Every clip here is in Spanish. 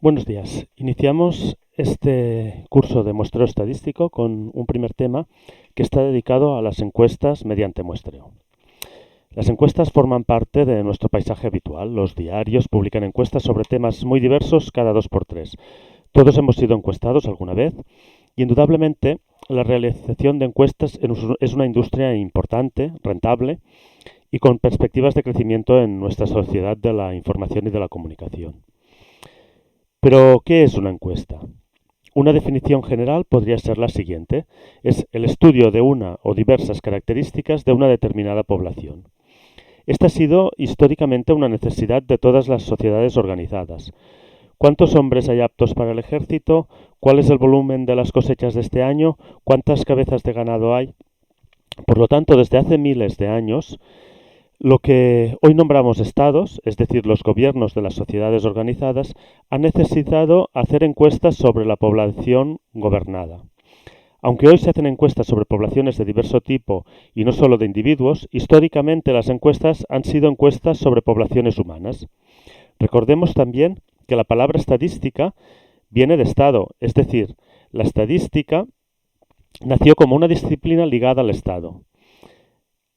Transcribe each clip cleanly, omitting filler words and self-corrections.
Buenos días. Iniciamos este curso de muestreo estadístico con un primer tema que está dedicado a las encuestas mediante muestreo. Las encuestas forman parte de nuestro paisaje habitual. Los diarios publican encuestas sobre temas muy diversos cada 2 por 3. Todos hemos sido encuestados alguna vez y indudablemente la realización de encuestas es una industria importante, rentable y con perspectivas de crecimiento en nuestra sociedad de la información y de la comunicación. Pero, ¿qué es una encuesta? Una definición general podría ser la siguiente. Es el estudio de una o diversas características de una determinada población. Esta ha sido históricamente una necesidad de todas las sociedades organizadas. ¿Cuántos hombres hay aptos para el ejército? ¿Cuál es el volumen de las cosechas de este año? ¿Cuántas cabezas de ganado hay? Por lo tanto, desde hace miles de años, lo que hoy nombramos estados, es decir, los gobiernos de las sociedades organizadas, han necesitado hacer encuestas sobre la población gobernada. Aunque hoy se hacen encuestas sobre poblaciones de diverso tipo y no solo de individuos, históricamente las encuestas han sido encuestas sobre poblaciones humanas. Recordemos también que la palabra estadística viene de Estado, es decir, la estadística nació como una disciplina ligada al Estado.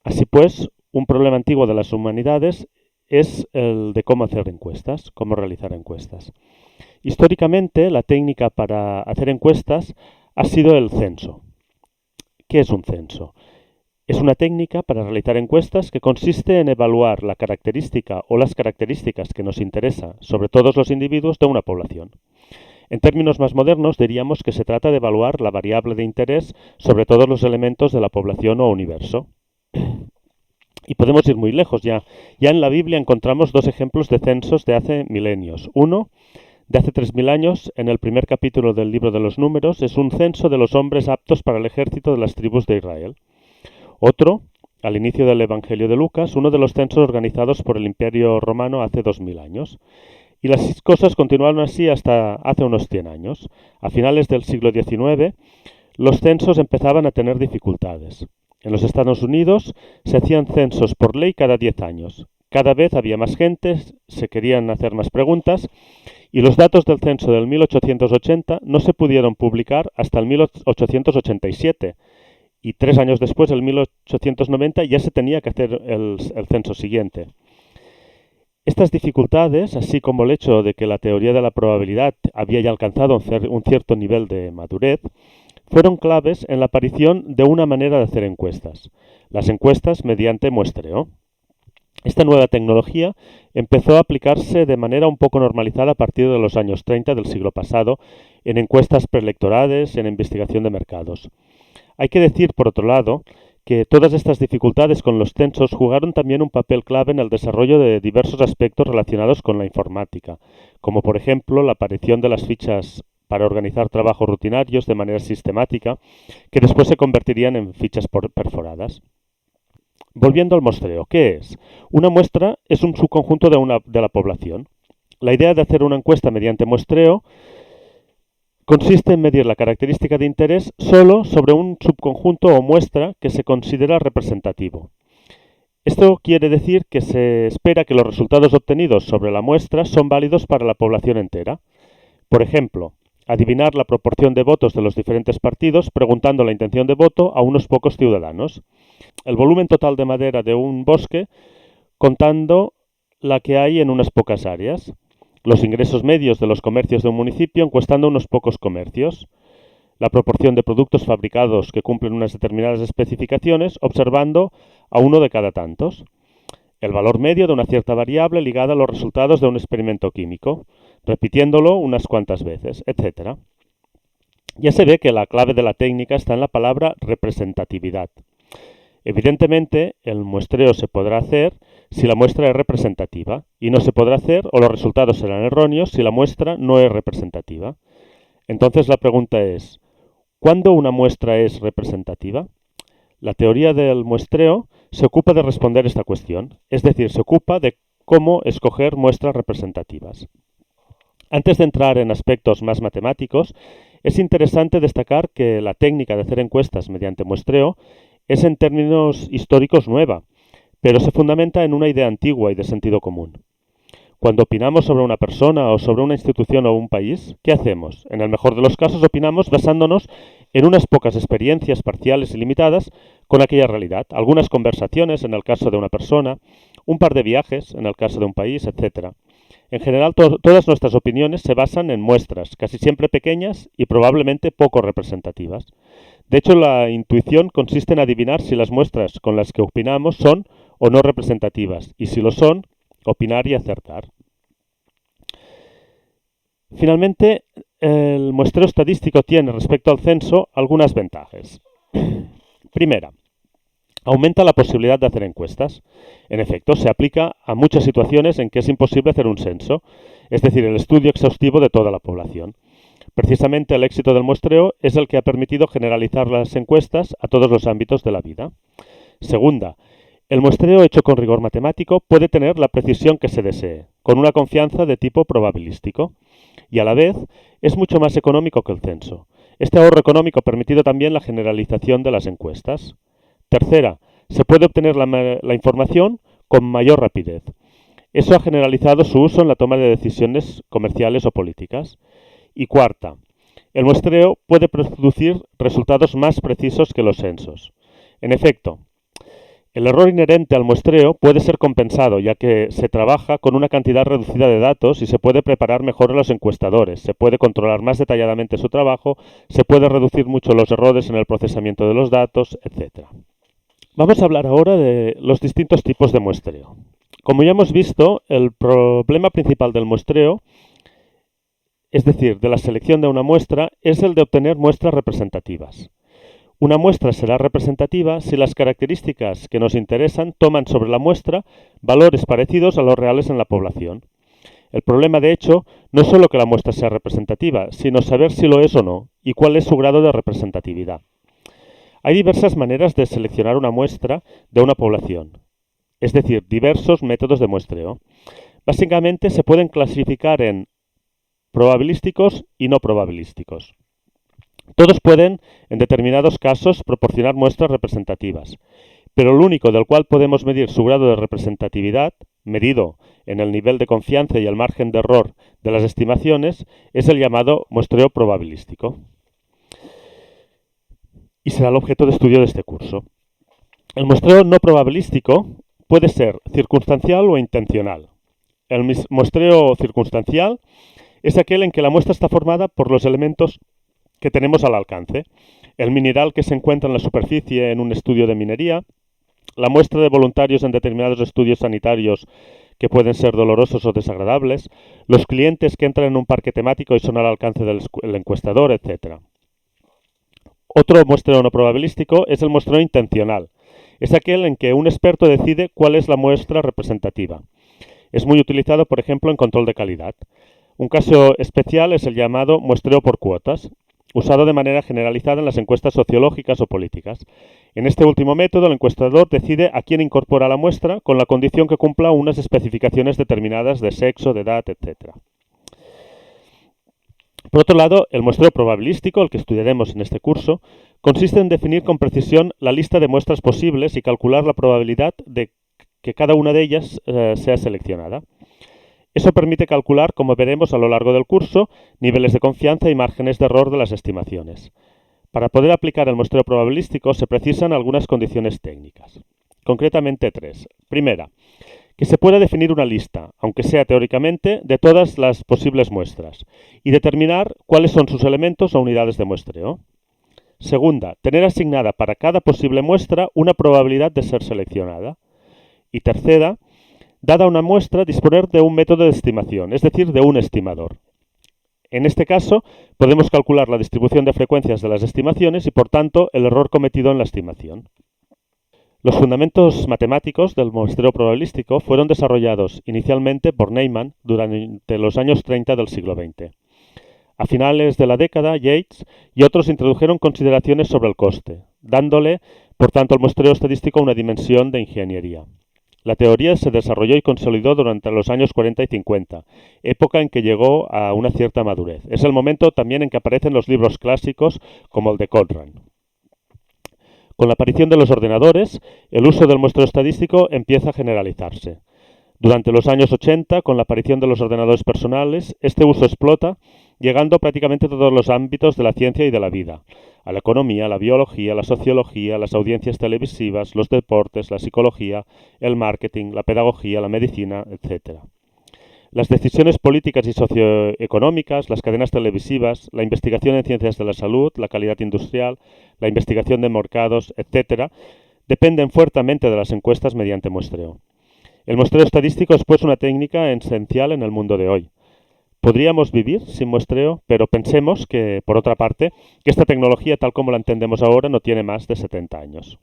Así pues, un problema antiguo de las humanidades es el de cómo hacer encuestas, cómo realizar encuestas. Históricamente, la técnica para hacer encuestas ha sido el censo. ¿Qué es un censo? Es una técnica para realizar encuestas que consiste en evaluar la característica o las características que nos interesa sobre todos los individuos de una población. En términos más modernos, diríamos que se trata de evaluar la variable de interés sobre todos los elementos de la población o universo. Y podemos ir muy lejos ya. Ya en la Biblia encontramos dos ejemplos de censos de hace milenios. Uno, de hace 3000 años, en el primer capítulo del libro de los Números, es un censo de los hombres aptos para el ejército de las tribus de Israel. Otro, al inicio del Evangelio de Lucas, uno de los censos organizados por el Imperio Romano hace 2000 años. Y las cosas continuaron así hasta hace unos 100 años. A finales del siglo XIX, los censos empezaban a tener dificultades. En los Estados Unidos se hacían censos por ley cada 10 años. Cada vez había más gente, se querían hacer más preguntas y los datos del censo del 1880 no se pudieron publicar hasta el 1887 y 3 años después, el 1890, ya se tenía que hacer el censo siguiente. Estas dificultades, así como el hecho de que la teoría de la probabilidad había ya alcanzado un cierto nivel de madurez, fueron claves en la aparición de una manera de hacer encuestas, las encuestas mediante muestreo. Esta nueva tecnología empezó a aplicarse de manera un poco normalizada a partir de los años 30 del siglo pasado en encuestas preelectorales, en investigación de mercados. Hay que decir, por otro lado, que todas estas dificultades con los censos jugaron también un papel clave en el desarrollo de diversos aspectos relacionados con la informática, como por ejemplo la aparición de las fichas para organizar trabajos rutinarios de manera sistemática, que después se convertirían en fichas perforadas. Volviendo al muestreo, ¿qué es? Una muestra es un subconjunto de la población. La idea de hacer una encuesta mediante muestreo consiste en medir la característica de interés solo sobre un subconjunto o muestra que se considera representativo. Esto quiere decir que se espera que los resultados obtenidos sobre la muestra son válidos para la población entera. Por ejemplo, adivinar la proporción de votos de los diferentes partidos preguntando la intención de voto a unos pocos ciudadanos. El volumen total de madera de un bosque contando la que hay en unas pocas áreas. Los ingresos medios de los comercios de un municipio encuestando unos pocos comercios. La proporción de productos fabricados que cumplen unas determinadas especificaciones observando a uno de cada tantos. El valor medio de una cierta variable ligada a los resultados de un experimento químico, repitiéndolo unas cuantas veces, etc. Ya se ve que la clave de la técnica está en la palabra representatividad. Evidentemente, el muestreo se podrá hacer si la muestra es representativa y no se podrá hacer o los resultados serán erróneos si la muestra no es representativa. Entonces la pregunta es, ¿cuándo una muestra es representativa? La teoría del muestreo se ocupa de responder esta cuestión, es decir, se ocupa de cómo escoger muestras representativas. Antes de entrar en aspectos más matemáticos, es interesante destacar que la técnica de hacer encuestas mediante muestreo es en términos históricos nueva, pero se fundamenta en una idea antigua y de sentido común. Cuando opinamos sobre una persona o sobre una institución o un país, ¿qué hacemos? En el mejor de los casos opinamos basándonos en unas pocas experiencias parciales y limitadas con aquella realidad, algunas conversaciones en el caso de una persona, un par de viajes en el caso de un país, etc. En general, todas nuestras opiniones se basan en muestras, casi siempre pequeñas y probablemente poco representativas. De hecho, la intuición consiste en adivinar si las muestras con las que opinamos son o no representativas, y si lo son, opinar y acertar. Finalmente, el muestreo estadístico tiene respecto al censo algunas ventajas. Primera, aumenta la posibilidad de hacer encuestas. En efecto, se aplica a muchas situaciones en que es imposible hacer un censo, es decir, el estudio exhaustivo de toda la población. Precisamente el éxito del muestreo es el que ha permitido generalizar las encuestas a todos los ámbitos de la vida. Segunda, el muestreo hecho con rigor matemático puede tener la precisión que se desee, con una confianza de tipo probabilístico, y a la vez es mucho más económico que el censo. Este ahorro económico ha permitido también la generalización de las encuestas. Tercera, se puede obtener la información con mayor rapidez. Eso ha generalizado su uso en la toma de decisiones comerciales o políticas. Y cuarta, el muestreo puede producir resultados más precisos que los censos. En efecto, el error inherente al muestreo puede ser compensado, ya que se trabaja con una cantidad reducida de datos y se puede preparar mejor a los encuestadores, se puede controlar más detalladamente su trabajo, se puede reducir mucho los errores en el procesamiento de los datos, etc. Vamos a hablar ahora de los distintos tipos de muestreo. Como ya hemos visto, el problema principal del muestreo, es decir, de la selección de una muestra, es el de obtener muestras representativas. Una muestra será representativa si las características que nos interesan toman sobre la muestra valores parecidos a los reales en la población. El problema, de hecho, no es solo que la muestra sea representativa, sino saber si lo es o no y cuál es su grado de representatividad. Hay diversas maneras de seleccionar una muestra de una población, es decir, diversos métodos de muestreo. Básicamente se pueden clasificar en probabilísticos y no probabilísticos. Todos pueden, en determinados casos, proporcionar muestras representativas, pero el único del cual podemos medir su grado de representatividad, medido en el nivel de confianza y el margen de error de las estimaciones, es el llamado muestreo probabilístico. Y será el objeto de estudio de este curso. El muestreo no probabilístico puede ser circunstancial o intencional. El muestreo circunstancial es aquel en que la muestra está formada por los elementos que tenemos al alcance. El mineral que se encuentra en la superficie en un estudio de minería, la muestra de voluntarios en determinados estudios sanitarios que pueden ser dolorosos o desagradables, los clientes que entran en un parque temático y son al alcance del encuestador, etc. Otro muestreo no probabilístico es el muestreo intencional. Es aquel en que un experto decide cuál es la muestra representativa. Es muy utilizado, por ejemplo, en control de calidad. Un caso especial es el llamado muestreo por cuotas, usado de manera generalizada en las encuestas sociológicas o políticas. En este último método, el encuestador decide a quién incorpora a la muestra con la condición que cumpla unas especificaciones determinadas de sexo, de edad, etc. Por otro lado, el muestreo probabilístico, el que estudiaremos en este curso, consiste en definir con precisión la lista de muestras posibles y calcular la probabilidad de que cada una de ellas sea seleccionada. Eso permite calcular, como veremos a lo largo del curso, niveles de confianza y márgenes de error de las estimaciones. Para poder aplicar el muestreo probabilístico se precisan algunas condiciones técnicas, concretamente tres. Primera, que se pueda definir una lista, aunque sea teóricamente, de todas las posibles muestras y determinar cuáles son sus elementos o unidades de muestreo. Segunda, tener asignada para cada posible muestra una probabilidad de ser seleccionada. Y tercera, dada una muestra, disponer de un método de estimación, es decir, de un estimador. En este caso, podemos calcular la distribución de frecuencias de las estimaciones y, por tanto, el error cometido en la estimación. Los fundamentos matemáticos del muestreo probabilístico fueron desarrollados inicialmente por Neyman durante los años 30 del siglo XX. A finales de la década, Yates y otros introdujeron consideraciones sobre el coste, dándole, por tanto, al muestreo estadístico una dimensión de ingeniería. La teoría se desarrolló y consolidó durante los años 40 y 50, época en que llegó a una cierta madurez. Es el momento también en que aparecen los libros clásicos como el de Cochrane. Con la aparición de los ordenadores, el uso del muestreo estadístico empieza a generalizarse. Durante los años 80, con la aparición de los ordenadores personales, este uso explota, llegando prácticamente a todos los ámbitos de la ciencia y de la vida, a la economía, la biología, la sociología, las audiencias televisivas, los deportes, la psicología, el marketing, la pedagogía, la medicina, etc. Las decisiones políticas y socioeconómicas, las cadenas televisivas, la investigación en ciencias de la salud, la calidad industrial, la investigación de mercados, etc., dependen fuertemente de las encuestas mediante muestreo. El muestreo estadístico es pues una técnica esencial en el mundo de hoy. Podríamos vivir sin muestreo, pero pensemos que, por otra parte, que esta tecnología tal como la entendemos ahora no tiene más de 70 años.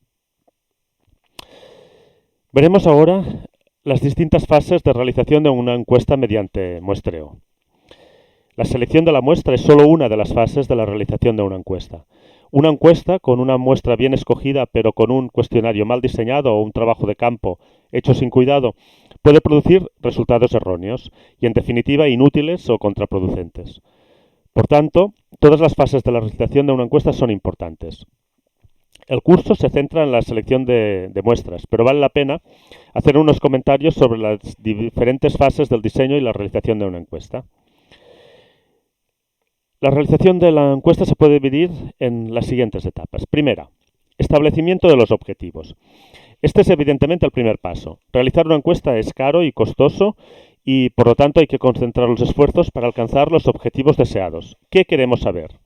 Veremos ahora las distintas fases de realización de una encuesta mediante muestreo. La selección de la muestra es solo una de las fases de la realización de una encuesta. Una encuesta con una muestra bien escogida pero con un cuestionario mal diseñado o un trabajo de campo hecho sin cuidado puede producir resultados erróneos y en definitiva inútiles o contraproducentes. Por tanto, todas las fases de la realización de una encuesta son importantes. El curso se centra en la selección de muestras, pero vale la pena hacer unos comentarios sobre las diferentes fases del diseño y la realización de una encuesta. La realización de la encuesta se puede dividir en las siguientes etapas. Primera, establecimiento de los objetivos. Este es evidentemente el primer paso. Realizar una encuesta es caro y costoso y por lo tanto hay que concentrar los esfuerzos para alcanzar los objetivos deseados. ¿Qué queremos saber?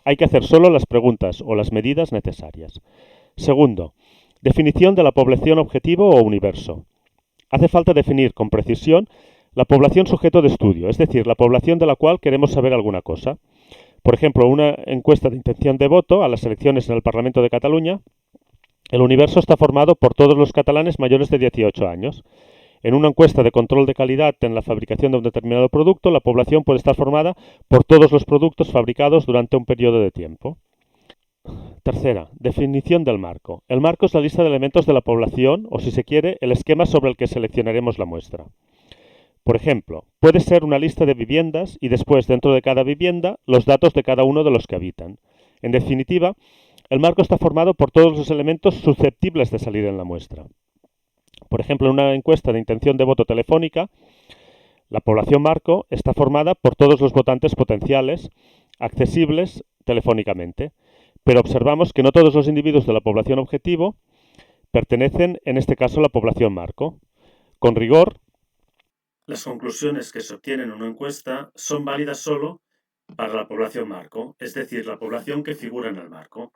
Hay que hacer solo las preguntas o las medidas necesarias. Segundo, definición de la población objetivo o universo. Hace falta definir con precisión la población sujeto de estudio, es decir, la población de la cual queremos saber alguna cosa. Por ejemplo, una encuesta de intención de voto a las elecciones en el Parlamento de Cataluña, el universo está formado por todos los catalanes mayores de 18 años. En una encuesta de control de calidad en la fabricación de un determinado producto, la población puede estar formada por todos los productos fabricados durante un periodo de tiempo. Tercera, definición del marco. El marco es la lista de elementos de la población o, si se quiere, el esquema sobre el que seleccionaremos la muestra. Por ejemplo, puede ser una lista de viviendas y después, dentro de cada vivienda, los datos de cada uno de los que habitan. En definitiva, el marco está formado por todos los elementos susceptibles de salir en la muestra. Por ejemplo, en una encuesta de intención de voto telefónica, la población marco está formada por todos los votantes potenciales accesibles telefónicamente, pero observamos que no todos los individuos de la población objetivo pertenecen, en este caso, a la población marco. Con rigor, las conclusiones que se obtienen en una encuesta son válidas solo para la población marco, es decir, la población que figura en el marco.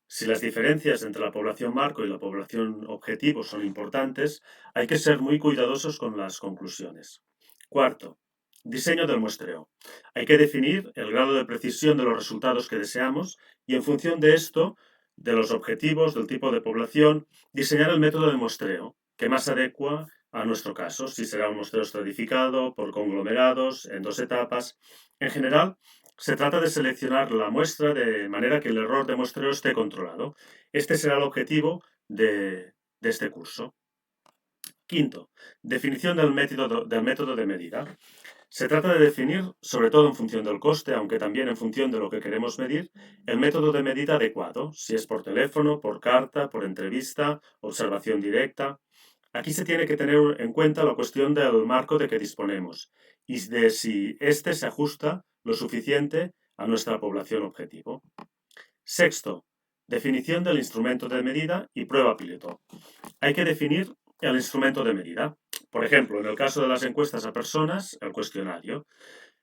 Si las diferencias entre la población marco y la población objetivo son importantes, hay que ser muy cuidadosos con las conclusiones. Cuarto, diseño del muestreo. Hay que definir el grado de precisión de los resultados que deseamos y en función de esto, de los objetivos, del tipo de población, diseñar el método de muestreo que más adecua a nuestro caso, si será un muestreo estratificado, por conglomerados, en dos etapas. En general, se trata de seleccionar la muestra de manera que el error de muestreo esté controlado. Este será el objetivo de este curso. Quinto, definición del método de medida. Se trata de definir, sobre todo en función del coste, aunque también en función de lo que queremos medir, el método de medida adecuado, si es por teléfono, por carta, por entrevista, observación directa. Aquí se tiene que tener en cuenta la cuestión del marco de que disponemos y de si éste se ajusta lo suficiente a nuestra población objetivo. Sexto, definición del instrumento de medida y prueba piloto. Hay que definir el instrumento de medida. Por ejemplo, en el caso de las encuestas a personas, el cuestionario.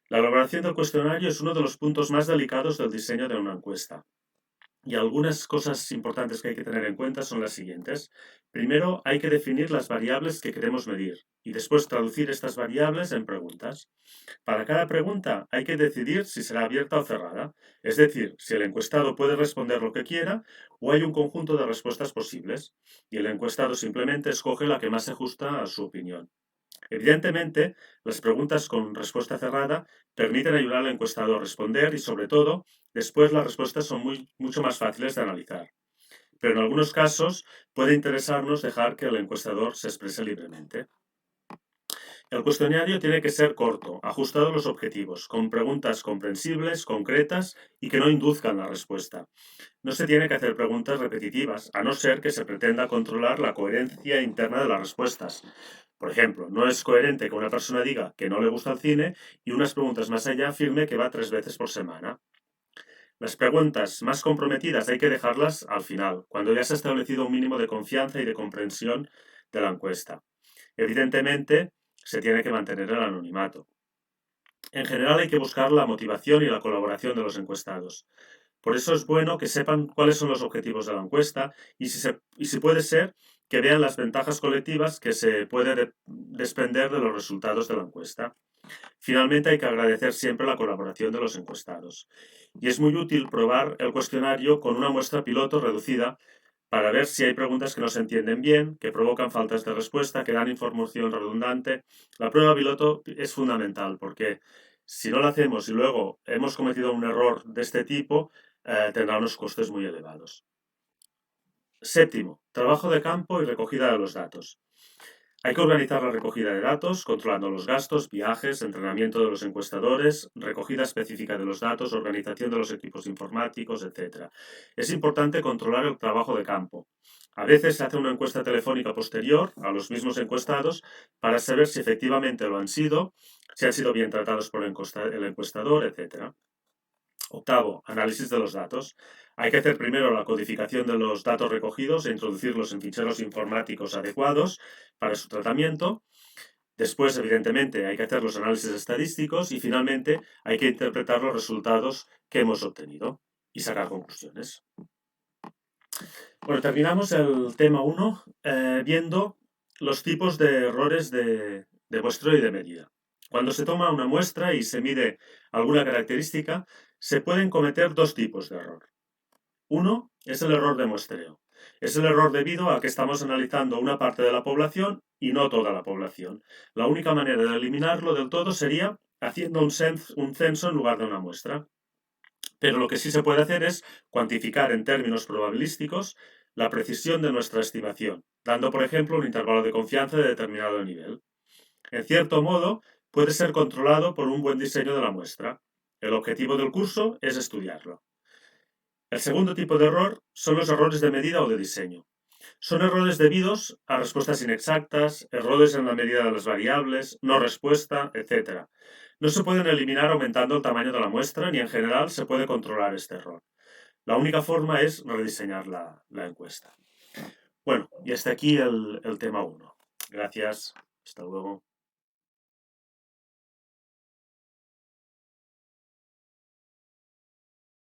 La elaboración del cuestionario es uno de los puntos más delicados del diseño de una encuesta. Y algunas cosas importantes que hay que tener en cuenta son las siguientes. Primero, hay que definir las variables que queremos medir y después traducir estas variables en preguntas. Para cada pregunta hay que decidir si será abierta o cerrada, es decir, si el encuestado puede responder lo que quiera o hay un conjunto de respuestas posibles y el encuestado simplemente escoge la que más se ajusta a su opinión. Evidentemente, las preguntas con respuesta cerrada permiten ayudar al encuestado a responder y, sobre todo, después las respuestas son mucho más fáciles de analizar. Pero en algunos casos puede interesarnos dejar que el encuestador se exprese libremente. El cuestionario tiene que ser corto, ajustado a los objetivos, con preguntas comprensibles, concretas y que no induzcan la respuesta. No se tiene que hacer preguntas repetitivas, a no ser que se pretenda controlar la coherencia interna de las respuestas. Por ejemplo, no es coherente que una persona diga que no le gusta el cine y unas preguntas más allá afirme que va 3 veces por semana. Las preguntas más comprometidas hay que dejarlas al final, cuando ya se ha establecido un mínimo de confianza y de comprensión de la encuesta. Evidentemente, se tiene que mantener el anonimato. En general hay que buscar la motivación y la colaboración de los encuestados. Por eso es bueno que sepan cuáles son los objetivos de la encuesta y si puede ser, que vean las ventajas colectivas que se puede desprender de los resultados de la encuesta. Finalmente, hay que agradecer siempre la colaboración de los encuestados. Y es muy útil probar el cuestionario con una muestra piloto reducida para ver si hay preguntas que no se entienden bien, que provocan faltas de respuesta, que dan información redundante. La prueba piloto es fundamental porque si no la hacemos y luego hemos cometido un error de este tipo, tendrá unos costes muy elevados. Séptimo, trabajo de campo y recogida de los datos. Hay que organizar la recogida de datos, controlando los gastos, viajes, entrenamiento de los encuestadores, recogida específica de los datos, organización de los equipos informáticos, etc. Es importante controlar el trabajo de campo. A veces se hace una encuesta telefónica posterior a los mismos encuestados para saber si efectivamente lo han sido, si han sido bien tratados por el encuestador, etc. Octavo, análisis de los datos. Hay que hacer primero la codificación de los datos recogidos e introducirlos en ficheros informáticos adecuados para su tratamiento. Después, evidentemente, hay que hacer los análisis estadísticos y finalmente hay que interpretar los resultados que hemos obtenido y sacar conclusiones. Bueno, terminamos el tema 1 viendo los tipos de errores de muestreo y de medida. Cuando se toma una muestra y se mide alguna característica, se pueden cometer dos tipos de error. Uno es el error de muestreo. Es el error debido a que estamos analizando una parte de la población y no toda la población. La única manera de eliminarlo del todo sería haciendo un censo en lugar de una muestra. Pero lo que sí se puede hacer es cuantificar en términos probabilísticos la precisión de nuestra estimación, dando, por ejemplo, un intervalo de confianza de determinado nivel. En cierto modo, puede ser controlado por un buen diseño de la muestra. El objetivo del curso es estudiarlo. El segundo tipo de error son los errores de medida o de diseño. Son errores debidos a respuestas inexactas, errores en la medida de las variables, no respuesta, etc. No se pueden eliminar aumentando el tamaño de la muestra ni en general se puede controlar este error. La única forma es rediseñar la encuesta. Bueno, y hasta aquí el tema 1. Gracias. Hasta luego.